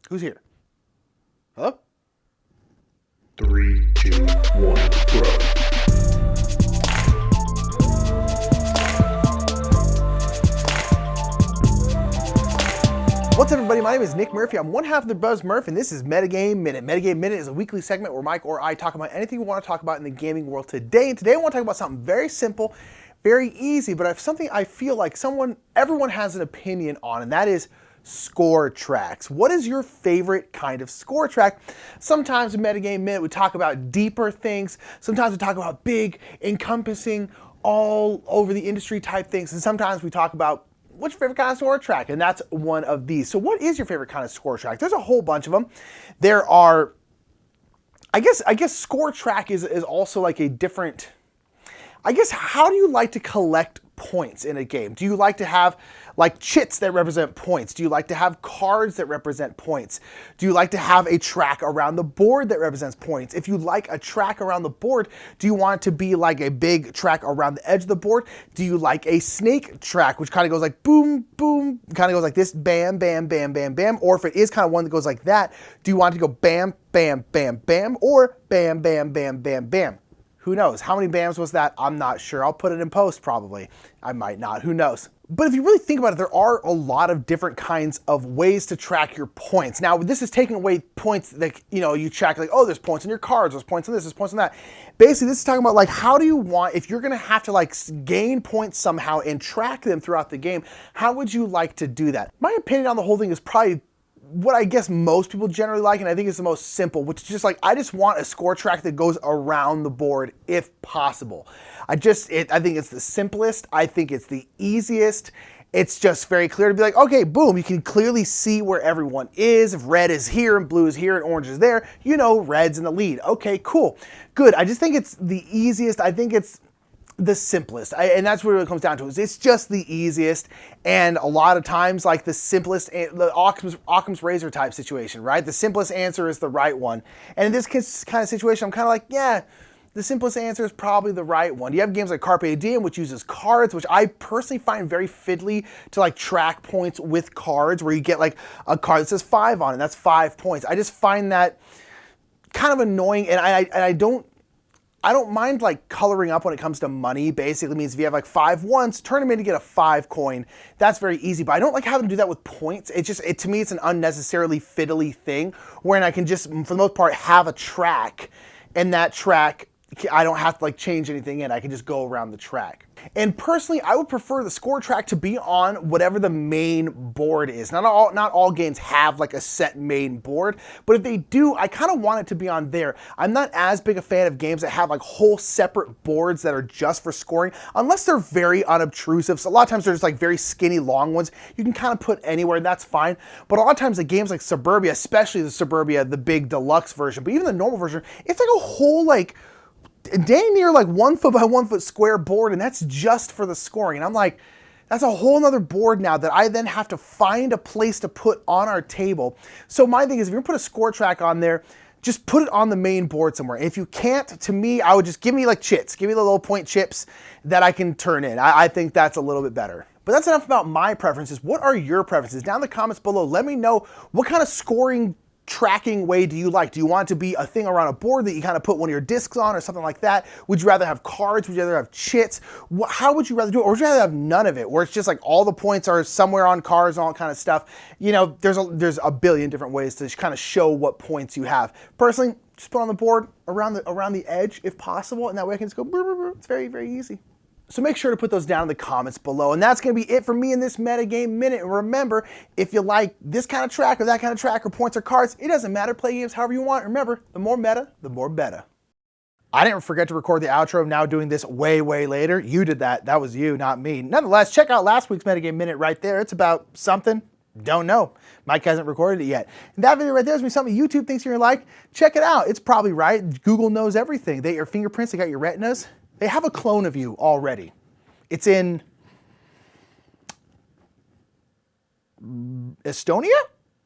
Who's here? Huh? 3, 2, 1, bro. What's up, everybody? My name is Nick Murphy. I'm one half of the Buzz Murph, and this is Metagame Minute. Metagame Minute is a weekly segment where Mike or I talk about anything we want to talk about in the gaming world today. And today I want to talk about something very simple, very easy, but something I feel like everyone has an opinion on, and that is score tracks. What is your favorite kind of score track? Sometimes in Metagame Minute we talk about deeper things. Sometimes we talk about big, encompassing, all over the industry type things. And sometimes we talk about what's your favorite kind of score track? And that's one of these. So what is your favorite kind of score track? There's a whole bunch of them. There are, I guess score track is also like a different, how do you like to collect points in a game? Do you like to have like chits that represent points? Do you like to have cards that represent points? Do you like to have a track around the board that represents points? If you like a track around the board, do you want it to be like a big track around the edge of the board? Do you like a snake track, which kind of goes like boom, boom, kind of goes like this, bam, bam, bam, bam, bam? Or if it is kind of one that goes like that, do you want it to go bam, bam, bam, bam, or bam, bam, bam, bam, bam? Who knows? How many bams was that? I'm not sure. I'll put it in post probably. I might not. Who knows? But if you really think about it, there are a lot of different kinds of ways to track your points. Now, this is taking away points that, you track like, oh, there's points on your cards, there's points on this, there's points on that. Basically, this is talking about like, how do you want, if you're going to have to like gain points somehow and track them throughout the game, how would you like to do that? My opinion on the whole thing is probably what I guess most people generally like, and I think it's the most simple, which is just like, I just want a score track that goes around the board if possible. I think it's the simplest. I think it's the easiest. It's just very clear to be like, okay, boom, you can clearly see where everyone is. If red is here and blue is here and orange is there, red's in the lead. Okay, cool, good. I just think it's the easiest. I think it's the simplest, and that's what it comes down to. Is it's just the easiest, and a lot of times, like the simplest, the Occam's razor type situation, right? The simplest answer is the right one, and in this kind of situation, I'm kind of like, yeah, the simplest answer is probably the right one. You have games like Carpe Diem, which uses cards, which I personally find very fiddly to like track points with cards, where you get like a card that says 5 on it, and that's 5 points. I just find that kind of annoying, and I don't mind like coloring up when it comes to money. Basically means if you have like 5 once, turn them in to get a 5 coin. That's very easy, but I don't like having to do that with points. To me, it's an unnecessarily fiddly thing, wherein I can just, for the most part, have a track, and that track, I don't have to like change anything in. I can just go around the track. And personally, I would prefer the score track to be on whatever the main board is. Not all games have like a set main board, but if they do, I kind of want it to be on there. I'm not as big a fan of games that have like whole separate boards that are just for scoring, unless they're very unobtrusive. So a lot of times they're just like very skinny, long ones. You can kind of put anywhere, and that's fine. But a lot of times the games like Suburbia, especially the Suburbia, the big deluxe version, but even the normal version, it's like a whole like dang near like 1 foot by 1 foot square board, and that's just for the scoring. And I'm like, that's a whole nother board now that I then have to find a place to put on our table. So my thing is, if you're gonna put a score track on there, just put it on the main board somewhere. And if you can't, to me, I would just give me like chits. Give me the little point chips that I can turn in. I think that's a little bit better. But that's enough about my preferences. What are your preferences? Down in the comments below, let me know what kind of scoring tracking way do you like? Do you want it to be a thing around a board that you kind of put one of your discs on or something like that? Would you rather have cards? Would you rather have chits? How would you rather do it? Or would you rather have none of it, where it's just like all the points are somewhere on cards and all that kind of stuff? There's a billion different ways to kind of show what points you have. Personally, just put on the board around the edge if possible, and that way I can just go, brr, brr, brr. It's very, very easy. So make sure to put those down in the comments below. And that's going to be it for me in this Metagame Minute. And remember, if you like this kind of track or that kind of track or points or cards, it doesn't matter. Play games however you want. Remember, the more meta, the more better. I didn't forget to record the outro. I'm now doing this way, way later. You did that. That was you, not me. Nonetheless, check out last week's Metagame Minute right there. It's about something. Don't know. Mike hasn't recorded it yet. And that video right there is going to be something YouTube thinks you're going to like. Check it out. It's probably right. Google knows everything. They got your fingerprints. They got your retinas. They have a clone of you already. It's in Estonia?